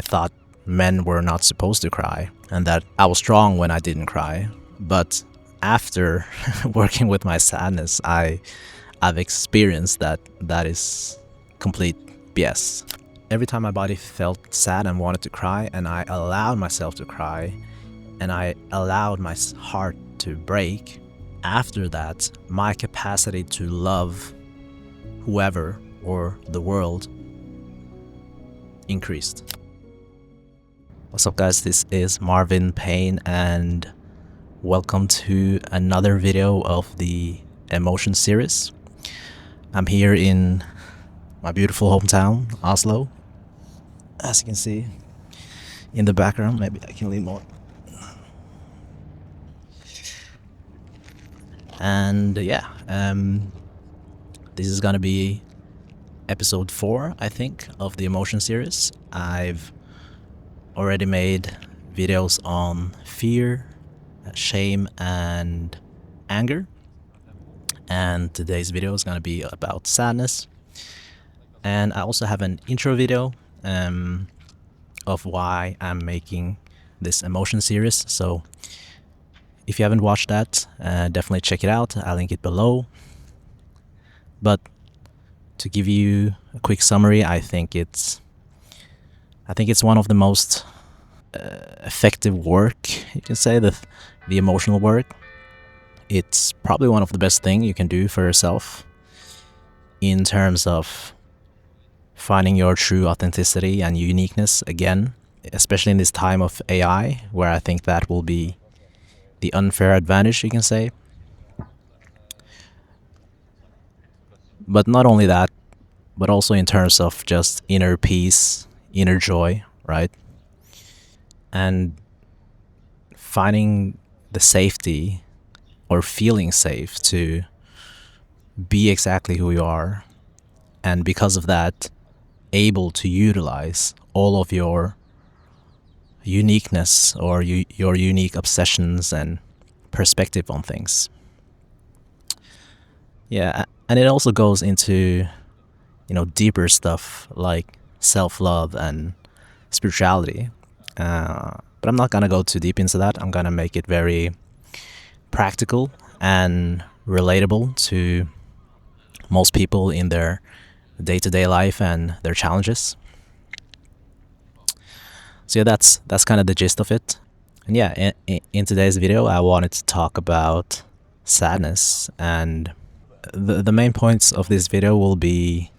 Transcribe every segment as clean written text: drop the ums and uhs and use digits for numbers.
I thought men were not supposed to cry and that I was strong when I didn't cry. But after working with my sadness, I've experienced that is complete BS. Every time my body felt sad and wanted to cry, and I allowed myself to cry, and I allowed my heart to break, after that, my capacity to love whoever or the world increased. What's up, guys? This is Marvin Payne, and welcome to another video of the Emotion series. I'm here in my beautiful hometown, Oslo. As you can see in the background, maybe I can lean more. And yeah, this is gonna be episode 4, I think, of the Emotion series. I've already made videos on fear, shame, and anger. And today's video is gonna be about sadness. And I also have an intro video of why I'm making this Emotion series. So if you haven't watched that, definitely check it out. I'll link it below. But to give you a quick summary, I think it's one of the most effective work, you can say, the emotional work. It's probably one of the best things you can do for yourself in terms of finding your true authenticity and uniqueness again, especially in this time of AI, where I think that will be the unfair advantage, you can say. But not only that, but also in terms of just inner peace, inner joy, right? And finding the safety or feeling safe to be exactly who you are. And because of that, able to utilize all of your uniqueness or your unique obsessions and perspective on things. Yeah, and it also goes into, deeper stuff like self-love and spirituality. But I'm not gonna go too deep into that. I'm gonna make it very practical and relatable to most people in their day-to-day life and their challenges. So yeah, that's kind of the gist of it. And yeah, in today's video, I wanted to talk about sadness, and the main points of this video will be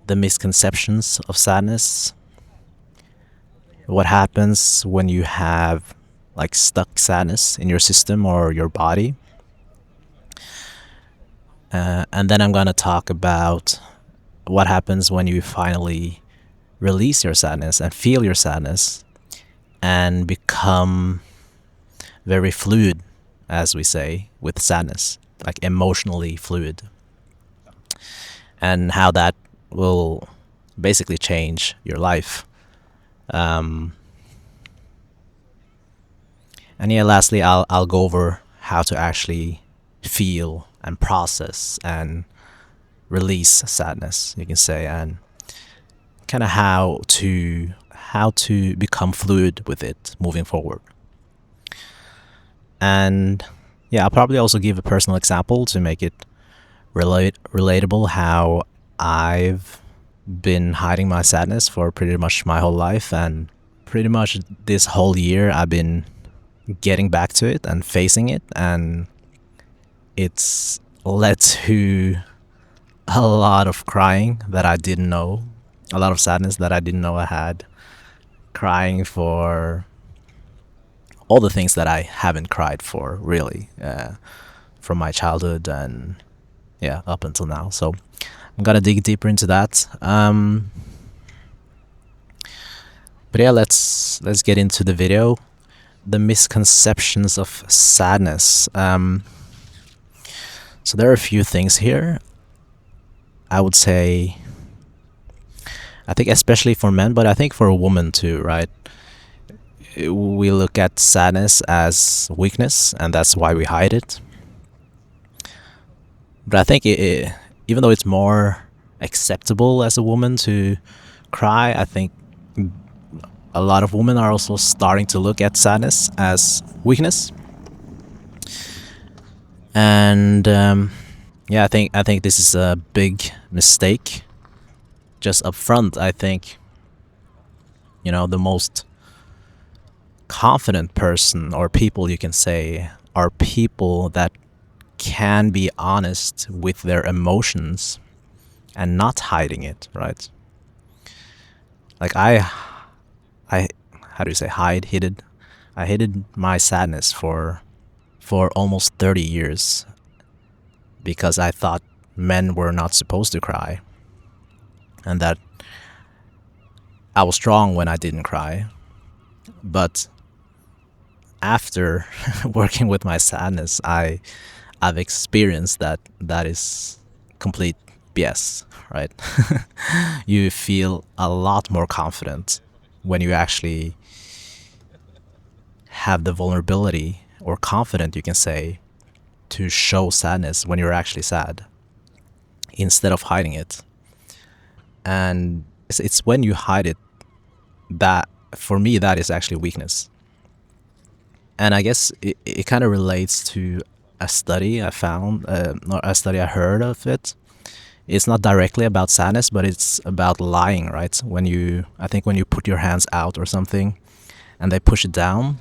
the misconceptions of sadness, what happens when you have like stuck sadness in your system or your body, and then I'm gonna talk about what happens when you finally release your sadness and feel your sadness and become very fluid, as we say, with sadness, like emotionally fluid, and how that will basically change your life. And yeah, lastly, I'll go over how to actually feel and process and release sadness, you can say, and kind of how to become fluid with it moving forward. And yeah, I'll probably also give a personal example to make it relatable, how I've been hiding my sadness for pretty much my whole life, and pretty much this whole year I've been getting back to it and facing it, and it's led to a lot of crying that I didn't know, a lot of sadness that I didn't know I had, crying for all the things that I haven't cried for, really, from my childhood and yeah, up until now. So I'm gonna dig deeper into that. But yeah, let's get into the video. The misconceptions of sadness. So there are a few things here. I would say, I think especially for men, but I think for a woman too, right? We look at sadness as weakness, and that's why we hide it. But I think even though it's more acceptable as a woman to cry, I think a lot of women are also starting to look at sadness as weakness. And yeah, I think this is a big mistake. Just up front, I think, the most confident person or people, you can say, are people that can be honest with their emotions and not hiding it, right? Like I how do you say hid it? I hid my sadness for almost 30 years because I thought men were not supposed to cry, and that I was strong when I didn't cry. But after working with my sadness, I've experienced that is complete BS, right? You feel a lot more confident when you actually have the vulnerability, or confident, you can say, to show sadness when you're actually sad instead of hiding it. And it's when you hide it that, for me, that is actually weakness. And I guess it kind of relates to a study I found, or a study I heard of it. It's not directly about sadness, but it's about lying, right? I think when you put your hands out or something and they push it down,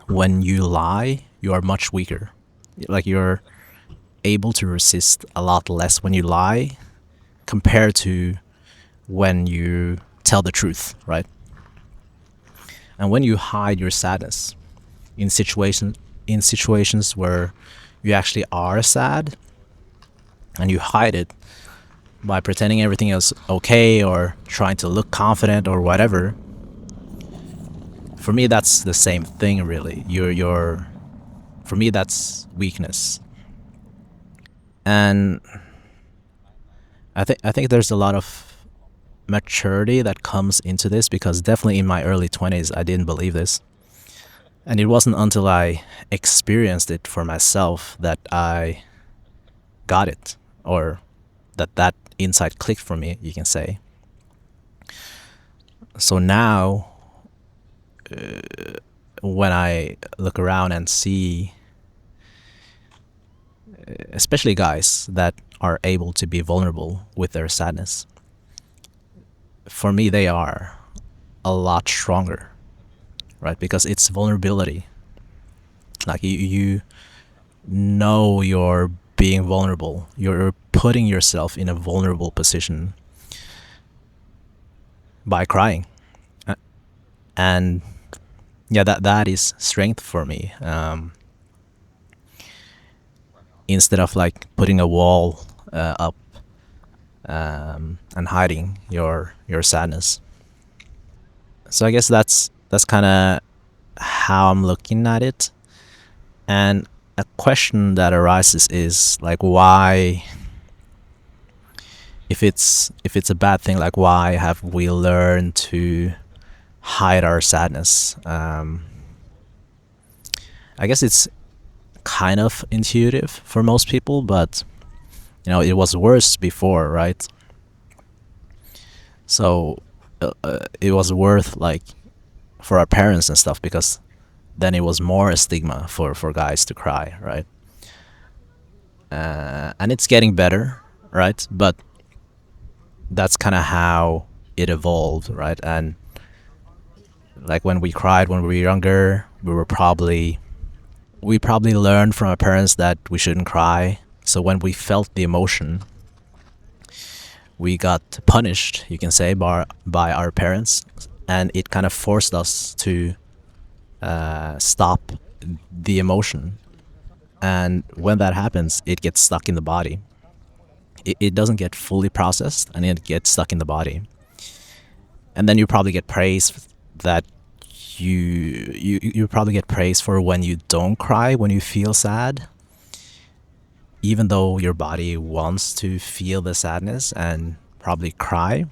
when you lie, you are much weaker. Like, you're able to resist a lot less when you lie compared to when you tell the truth, right? And when you hide your sadness in situations where you actually are sad, and you hide it by pretending everything is okay or trying to look confident or whatever, for me that's the same thing, really. For me, that's weakness. And I think there's a lot of maturity that comes into this, because definitely in my early 20s I didn't believe this. And it wasn't until I experienced it for myself that I got it, or that insight clicked for me, you can say. So now, when I look around and see, especially guys that are able to be vulnerable with their sadness, for me they are a lot stronger, right? Because it's vulnerability. Like, you know you're being vulnerable. You're putting yourself in a vulnerable position by crying. And yeah, that is strength for me. Instead of like putting a wall up, and hiding your sadness. So I guess that's kind of how I'm looking at it. And a question that arises is like, why, if it's a bad thing, like, why have we learned to hide our sadness? I guess it's kind of intuitive for most people, but it was worse before, right? So it was worth, like, for our parents and stuff, because then it was more a stigma for guys to cry, right? And it's getting better, right? But that's kind of how it evolved, right? And like, when we cried when we were younger, we probably learned from our parents that we shouldn't cry. So when we felt the emotion, we got punished, you can say, by our parents, and it kind of forced us to stop the emotion. And when that happens, it gets stuck in the body. It doesn't get fully processed, and it gets stuck in the body. And then you probably get praise that you probably get praise for when you don't cry, when you feel sad, even though your body wants to feel the sadness and probably cry.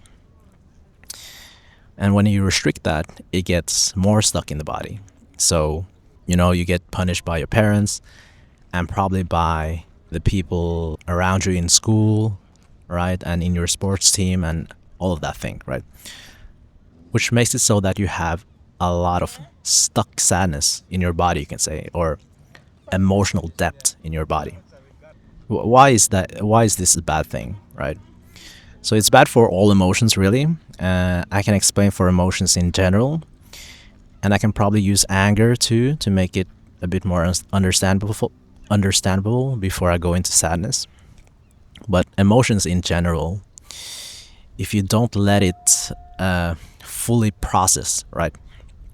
And when you restrict that, it gets more stuck in the body. So, you get punished by your parents, and probably by the people around you in school, right? And in your sports team and all of that thing, right? which makes it so that you have a lot of stuck sadness in your body, you can say, or emotional depth in your body. Why is that? Why is this a bad thing, right? So it's bad for all emotions, really. I can explain for emotions in general, and I can probably use anger too to make it a bit more understandable before I go into sadness. But emotions in general, if you don't let it fully process, right,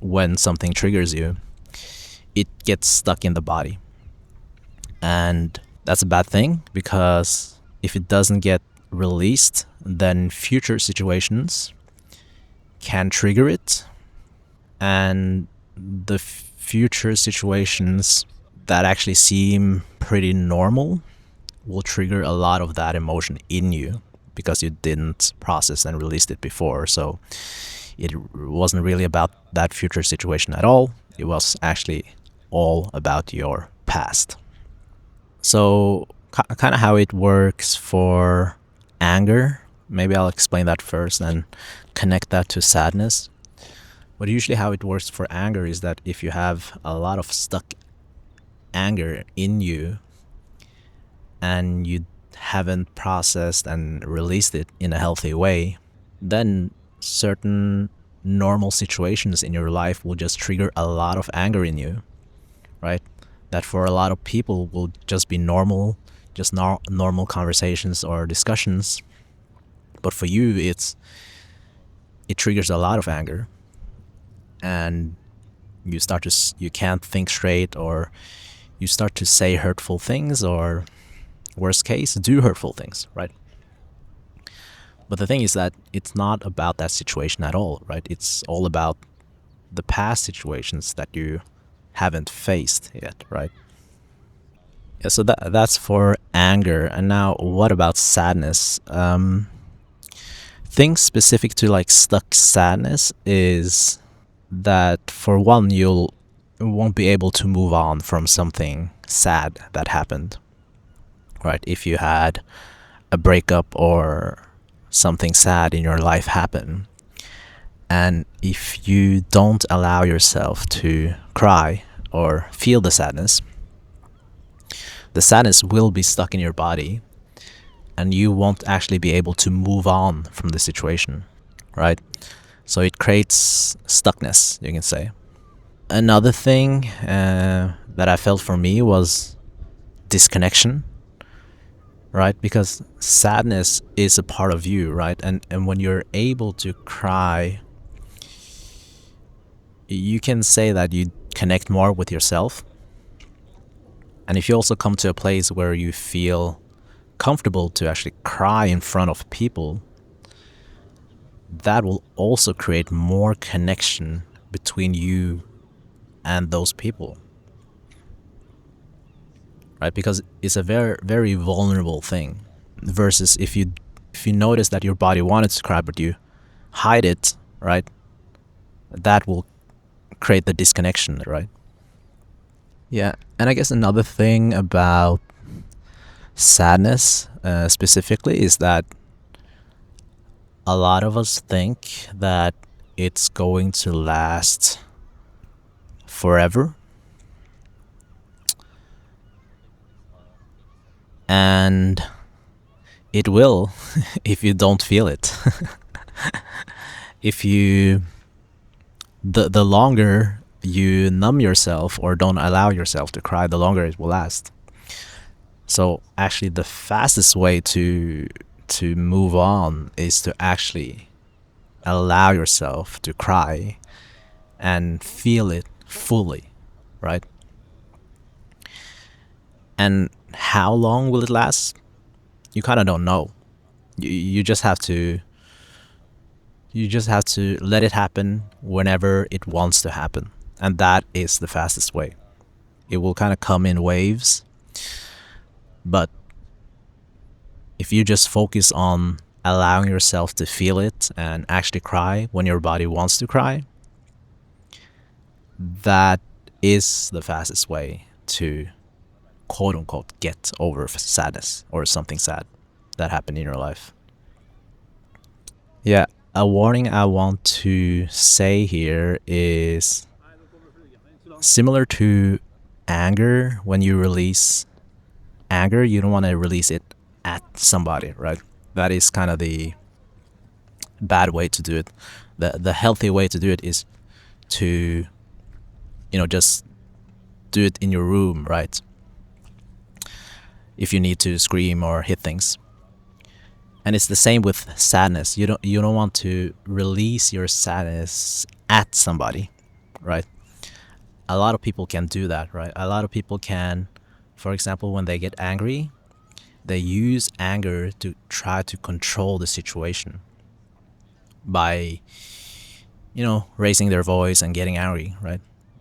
when something triggers you, it gets stuck in the body. And that's a bad thing, because if it doesn't get released, then future situations can trigger it. And the future situations that actually seem pretty normal will trigger a lot of that emotion in you because you didn't process and release it before. So it wasn't really about that future situation at all. It was actually all about your past. So, kind of how it works for anger. Maybe I'll explain that first and connect that to sadness. But usually, how it works for anger is that if you have a lot of stuck anger in you and you haven't processed and released it in a healthy way, then certain normal situations in your life will just trigger a lot of anger in you, right? That for a lot of people will just be normal, just normal conversations or discussions. But for you, it triggers a lot of anger, and you can't think straight, or you start to say hurtful things, or worst case, do hurtful things, right? But the thing is that it's not about that situation at all, right? It's all about the past situations that you haven't faced yet, right? Yeah, so that's for anger. And now, what about sadness? Things specific to like stuck sadness is that, for one, you won't be able to move on from something sad that happened, right? If you had a breakup or something sad in your life happen, and if you don't allow yourself to cry or feel the sadness will be stuck in your body, and you won't actually be able to move on from the situation, right? So it creates stuckness, you can say. Another thing that I felt for me was disconnection, right? Because sadness is a part of you, right? And when you're able to cry, you can say that you connect more with yourself. And if you also come to a place where you feel comfortable to actually cry in front of people, that will also create more connection between you and those people, right? Because it's a very, very vulnerable thing. Versus if you notice that your body wanted to cry but you hide it, right? That will create the disconnection, right? Yeah, and I guess another thing about sadness specifically is that a lot of us think that it's going to last forever. And it will if you don't feel it. If you the longer you numb yourself or don't allow yourself to cry, the longer it will last. So actually the fastest way to move on is to actually allow yourself to cry and feel it fully, right? And how long will it last? You kind of don't know. You just have to let it happen whenever it wants to happen. And that is the fastest way. It will kind of come in waves. But if you just focus on allowing yourself to feel it and actually cry when your body wants to cry, that is the fastest way to quote unquote get over sadness or something sad that happened in your life. Yeah. a warning I want to say here is similar to anger. When you release anger, you don't want to release it at somebody, right? That is kind of the bad way to do it. The healthy way to do it is to, just do it in your room, right? If you need to scream or hit things. And it's the same with sadness. You don't want to release your sadness at somebody, right? A lot of people can do that, right? A lot of people can, for example, when they get angry, they use anger to try to control the situation by, raising their voice and getting angry, right?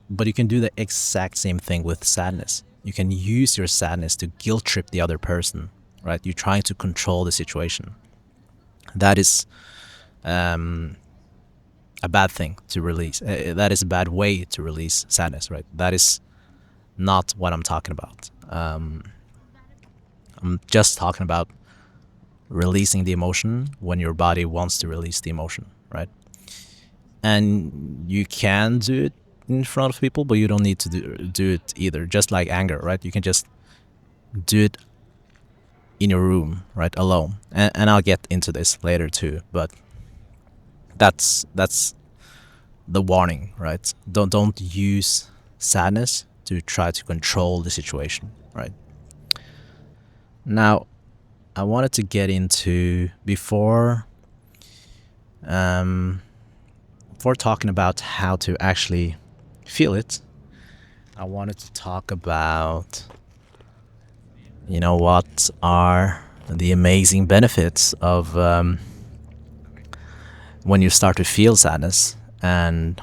But you can do the exact same thing with sadness. You can use your sadness to guilt trip the other person, right? You're trying to control the situation. That is a bad thing to release. That is a bad way to release sadness, right? That is not what I'm talking about. I'm just talking about releasing the emotion when your body wants to release the emotion, right? And you can do it in front of people, but you don't need to do it either. Just like anger, right? You can just do it in your room, right, alone. And I'll get into this later too, but that's the warning, right? Don't use sadness to try to control the situation, right? Now, I wanted to get into before talking about how to actually feel it. I wanted to talk about what are the amazing benefits of when you start to feel sadness. And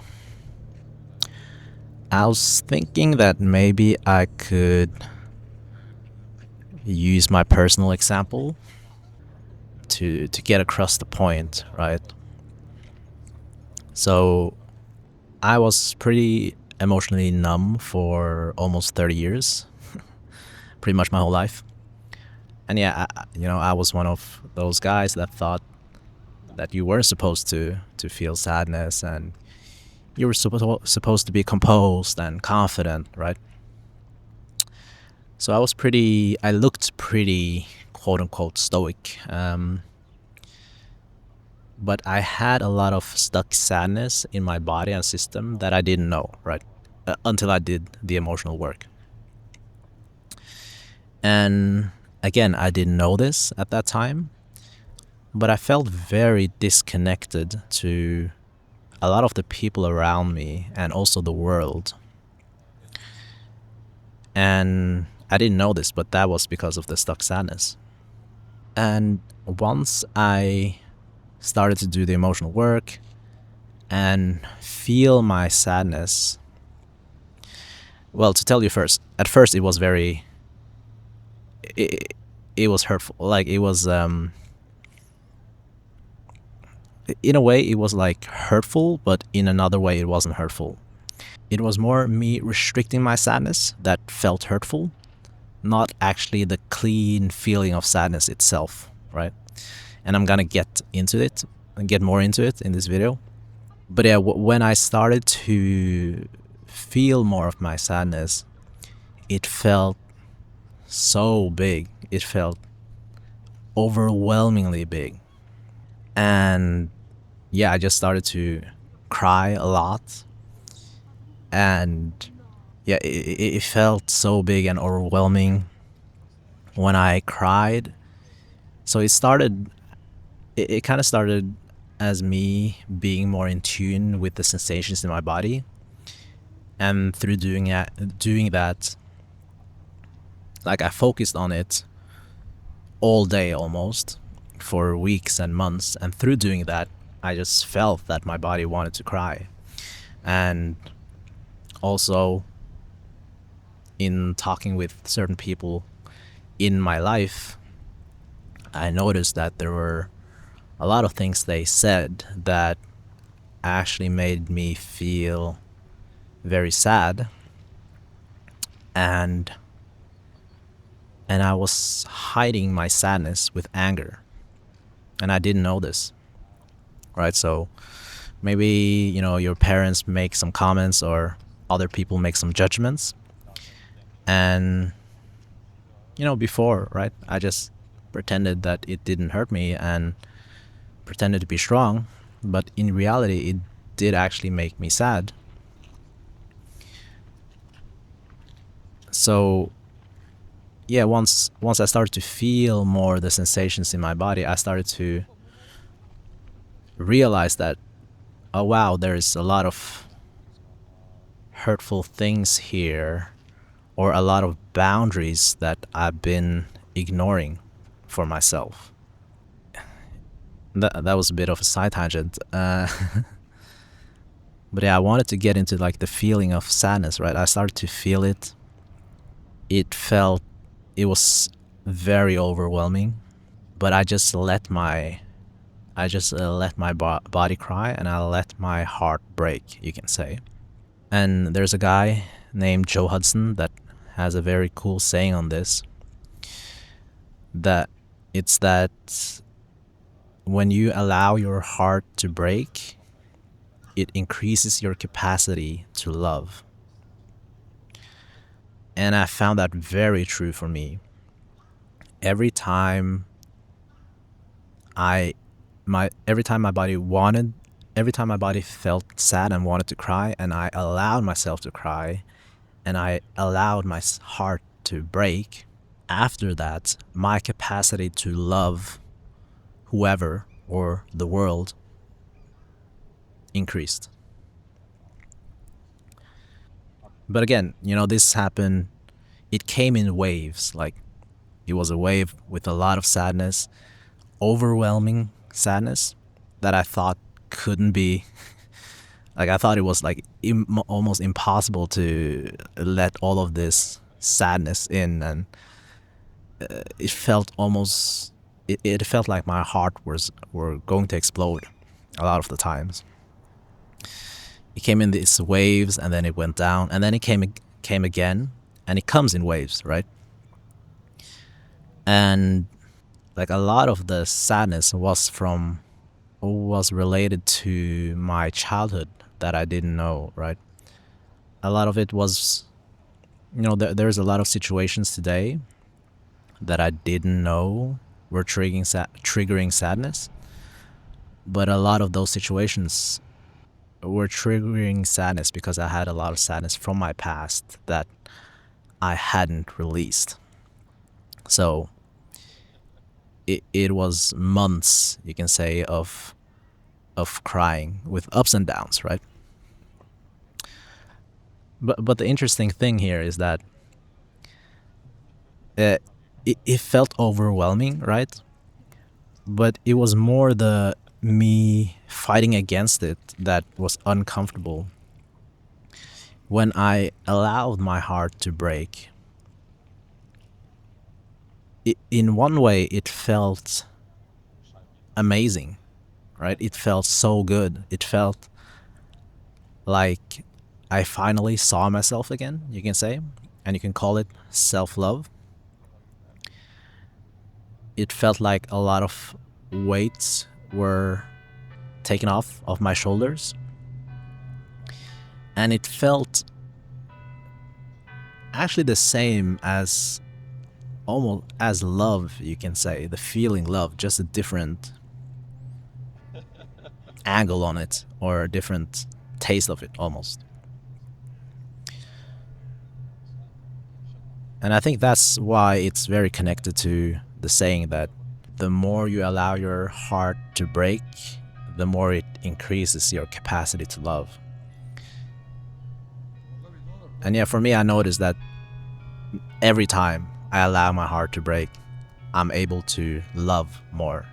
I was thinking that maybe I could use my personal example to get across the point, right? So I was pretty emotionally numb for almost 30 years, pretty much my whole life. And yeah, I was one of those guys that thought that you were supposed to feel sadness, and you were supposed to be composed and confident, right? So I looked pretty quote unquote stoic. But I had a lot of stuck sadness in my body and system that I didn't know, right? Until I did the emotional work. And again, I didn't know this at that time, but I felt very disconnected to a lot of the people around me and also the world. And I didn't know this, but that was because of the stuck sadness. And once I started to do the emotional work and feel my sadness, well, to tell you first, at first it was it was hurtful. Like it was, in a way, it was like hurtful, but in another way, it wasn't hurtful. It was more me restricting my sadness that felt hurtful, not actually the clean feeling of sadness itself, right? And I'm gonna get into it and get more into it in this video. But yeah, when I started to feel more of my sadness, it felt so big. It felt overwhelmingly big. And yeah, I just started to cry a lot. And yeah, it felt so big and overwhelming when I cried. So it kind of started as me being more in tune with the sensations in my body. And through doing that, like I focused on it all day almost for weeks and months. And through doing that, I just felt that my body wanted to cry. And also, in talking with certain people in my life, I noticed that there were a lot of things they said that actually made me feel very sad. And I was hiding my sadness with anger. And I didn't know this. right? So maybe, you know, your parents make some comments or other people make some judgments. And, you know, before, right, I just pretended that it didn't hurt me and pretended to be strong. But in reality, it did actually make me sad. So yeah, once I started to feel more the sensations in my body, I started to realize that, oh wow, there's a lot of hurtful things here, or a lot of boundaries that I've been ignoring for myself. That was a bit of a side tangent. But yeah, I wanted to get into like the feeling of sadness, right? I started to feel it. It was very overwhelming, but I just let my body cry, and I let my heart break, you can say. And there's a guy named Joe Hudson that has a very cool saying on this, that it's that when you allow your heart to break, it increases your capacity to love. And I found that very true for me. Every time I every time my body felt sad and wanted to cry, and I allowed myself to cry, and I allowed my heart to break, after that, my capacity to love whoever or the world increased. But again, you know, this happened, it came in waves. Like, it was a wave with a lot of sadness, overwhelming sadness that I thought couldn't be, like, I thought it was like almost impossible to let all of this sadness in. And it felt almost, it felt like my heart were going to explode a lot of the times. It came in these waves, and then it went down, and then it came again, and it comes in waves, right? And like, a lot of the sadness was related to my childhood that I didn't know, right? A lot of it was, you know, there's a lot of situations today that I didn't know were triggering sadness, but a lot of those situations were triggering sadness because I had a lot of sadness from my past that I hadn't released. So it was months, you can say, of crying with ups and downs, right? But the interesting thing here is that it felt overwhelming, right? But it was more the me fighting against it that was uncomfortable. When I allowed my heart to break, in one way it felt amazing, right? It felt so good. It felt like I finally saw myself again, you can say, and you can call it self-love. It felt like a lot of weights were taken off of my shoulders, and it felt actually the same as, almost as love, you can say, the feeling love, just a different angle on it, or a different taste of it almost. And I think that's why it's very connected to the saying that the more you allow your heart to break, the more it increases your capacity to love. And yeah, for me, I noticed that every time I allow my heart to break, I'm able to love more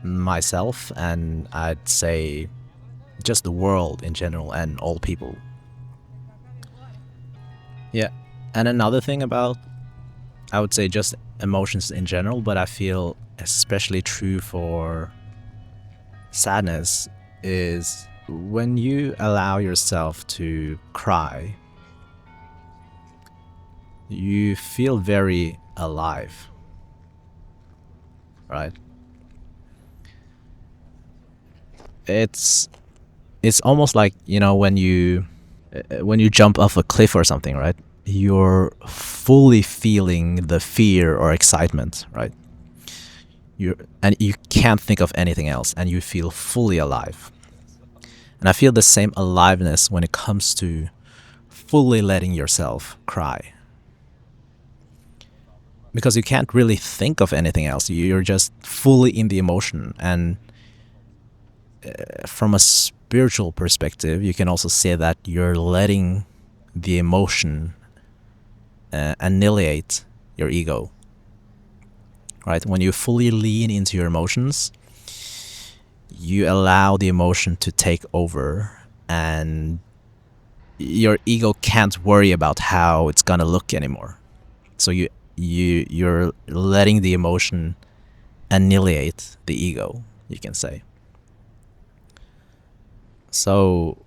myself, and I'd say just the world in general and all people. Yeah. And another thing about, I would say, just emotions in general, but I feel especially true for sadness, is when you allow yourself to cry, you feel very alive, right? it's almost like, you know, when you jump off a cliff or something, right? You're fully feeling the fear or excitement, right? And you can't think of anything else, and you feel fully alive. And I feel the same aliveness when it comes to fully letting yourself cry, because you can't really think of anything else. You're just fully in the emotion. And from a spiritual perspective, you can also say that you're letting the emotion annihilate your ego, right? When you fully lean into your emotions, you allow the emotion to take over, and your ego can't worry about how it's gonna look anymore. So you're letting the emotion annihilate the ego, you can say. So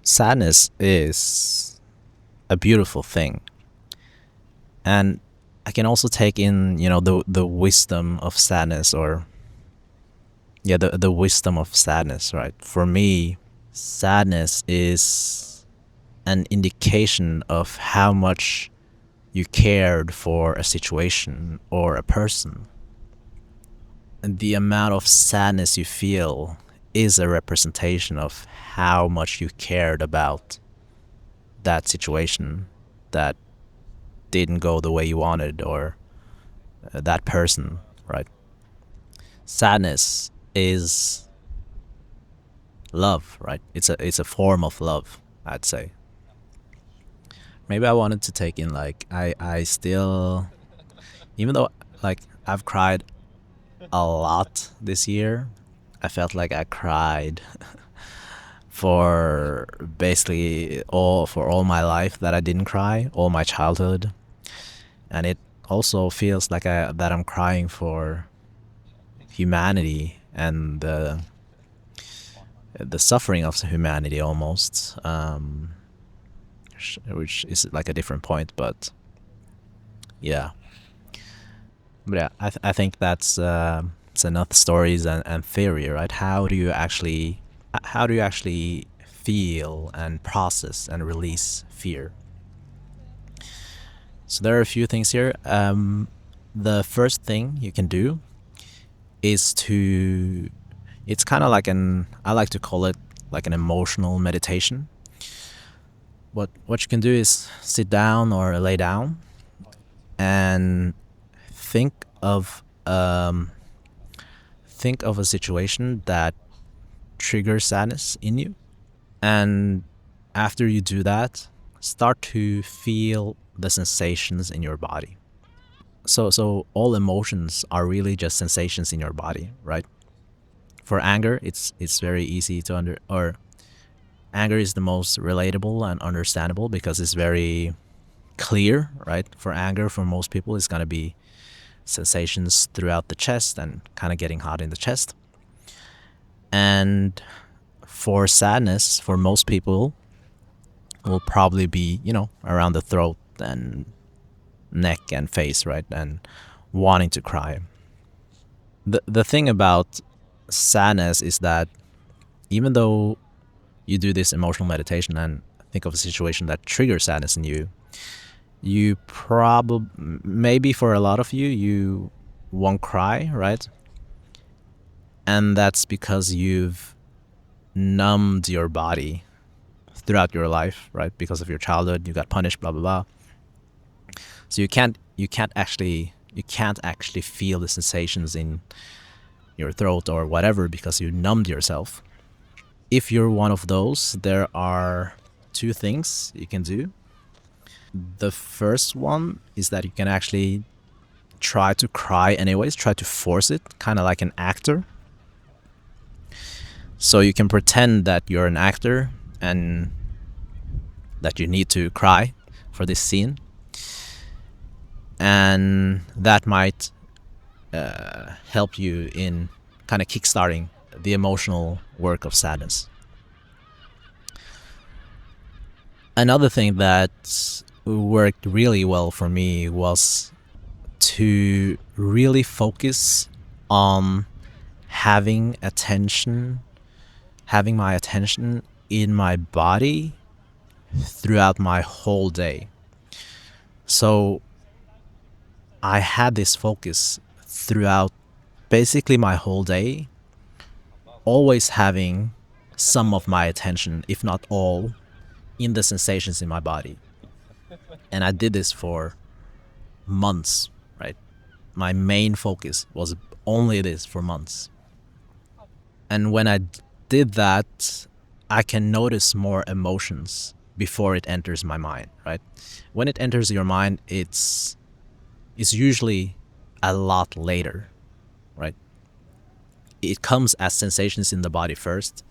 sadness is a beautiful thing. And I can also take in, you know, the wisdom of sadness, or yeah, the wisdom of sadness, right? For me, sadness is an indication of how much you cared for a situation or a person. And the amount of sadness you feel is a representation of how much you cared about that situation that didn't go the way you wanted, or that person, right? Sadness is love, right? It's a form of love, I'd say. Maybe I wanted to take in, like, I still, even though, like, I've cried a lot this year, I felt like I cried for basically all my life that I didn't cry, all my childhood. And it also feels like that I'm crying for humanity and the suffering of humanity, almost, which is like a different point, but yeah. But yeah, I think that's it's enough stories and theory, right? How do you actually feel and process and release fear? So there are a few things here. The first thing you can do is to, it's kind of like I like to call it like an emotional meditation. What you can do is sit down or lay down and think of a situation that triggers sadness in you. And after you do that, start to feel the sensations in your body. So all emotions are really just sensations in your body, right? For anger, it's very easy to or anger is the most relatable and understandable because it's very clear, right? For anger, for most people, it's gonna be sensations throughout the chest and kind of getting hot in the chest. And for sadness, for most people, will probably be, you know, around the throat and neck and face, right? And wanting to cry. The thing about sadness is that even though you do this emotional meditation and think of a situation that triggers sadness in you, you probably, maybe for a lot of you, you won't cry, right? And that's because you've numbed your body throughout your life, right? Because of your childhood, you got punished, blah blah blah. So you can't actually feel the sensations in your throat or whatever because you numbed yourself. If you're one of those, there are two things you can do. The first one is that you can actually try to cry anyways, try to force it, kind of like an actor. So you can pretend that you're an actor and that you need to cry for this scene. And that might help you in kind of kickstarting the emotional work of sadness. Another thing that worked really well for me was to really focus on having attention having my attention in my body throughout my whole day. So I had this focus throughout basically my whole day, always having some of my attention, if not all, in the sensations in my body. And I did this for months, right? My main focus was only this for months. And when I did that, I can notice more emotions before it enters my mind, right? When it enters your mind, it's usually a lot later, right? It comes as sensations in the body first,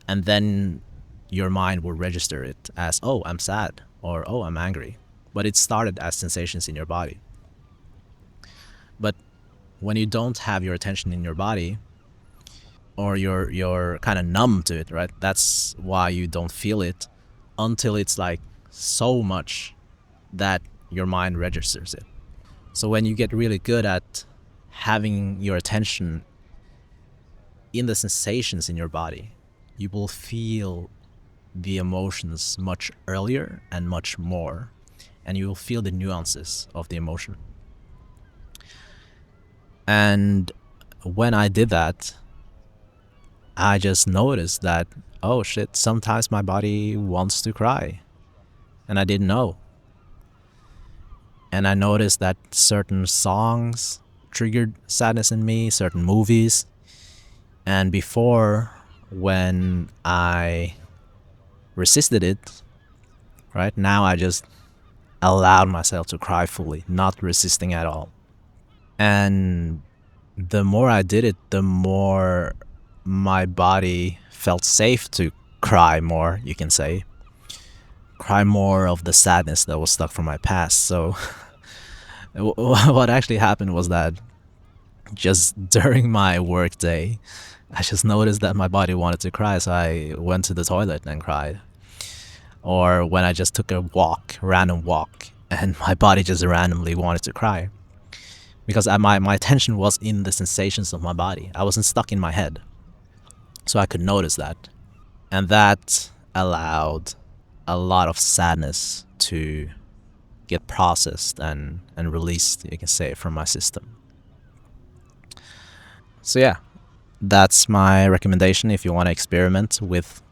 and then your mind will register it as, oh, I'm sad, or oh, I'm angry. But it started as sensations in your body. But when you don't have your attention in your body, or you're kind of numb to it, right? That's why you don't feel it until it's like so much that your mind registers it. So when you get really good at having your attention in the sensations in your body, you will feel the emotions much earlier and much more, and you will feel the nuances of the emotion. And when I did that, I just noticed that, oh shit, sometimes my body wants to cry, and I didn't know. And I noticed that certain songs triggered sadness in me, certain movies. And before, when I resisted it, right, now I just allowed myself to cry fully, not resisting at all. And the more I did it, the more my body felt safe to cry more, you can say. Cry more of the sadness that was stuck from my past. So what actually happened was that just during my work day, I just noticed that my body wanted to cry, so I went to the toilet and cried. Or when I just took a walk, random walk, and my body just randomly wanted to cry. Because my attention was in the sensations of my body. I wasn't stuck in my head. So I could notice that. And that allowed a lot of sadness to get processed and released, you can say, from my system. So yeah, that's my recommendation if you want to experiment with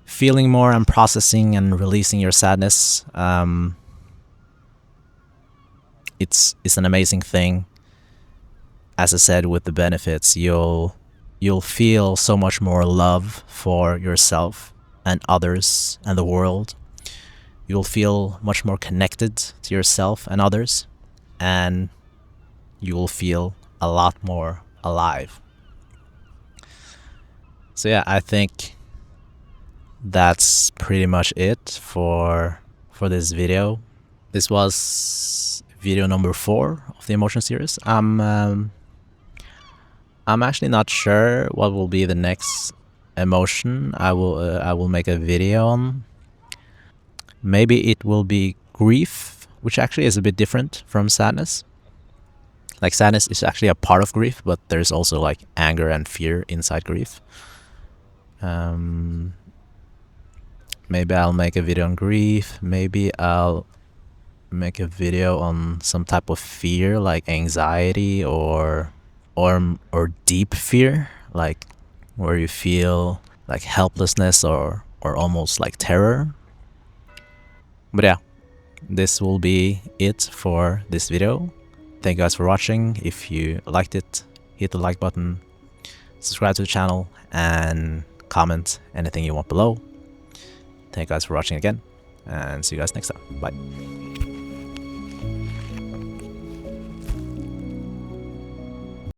feeling more and processing and releasing your sadness. It's an amazing thing. As I said, with the benefits, you'll feel so much more love for yourself and others and the world. You'll feel much more connected to yourself and others, and you will feel a lot more alive. So yeah, I think that's pretty much it for this video. This was video number 4 of the emotion series. I'm actually not sure what will be the next emotion I will make a video on. Maybe it will be grief, which actually is a bit different from sadness. Like, sadness is actually a part of grief, but there's also like anger and fear inside grief. Maybe I'll make a video on grief. Maybe I'll make a video on some type of fear, like anxiety or deep fear, like where you feel like helplessness or almost like terror. But yeah, this will be it for this video. Thank you guys for watching. If you liked it, hit the like button, subscribe to the channel, and comment anything you want below. Thank you guys for watching again, and see you guys next time. Bye.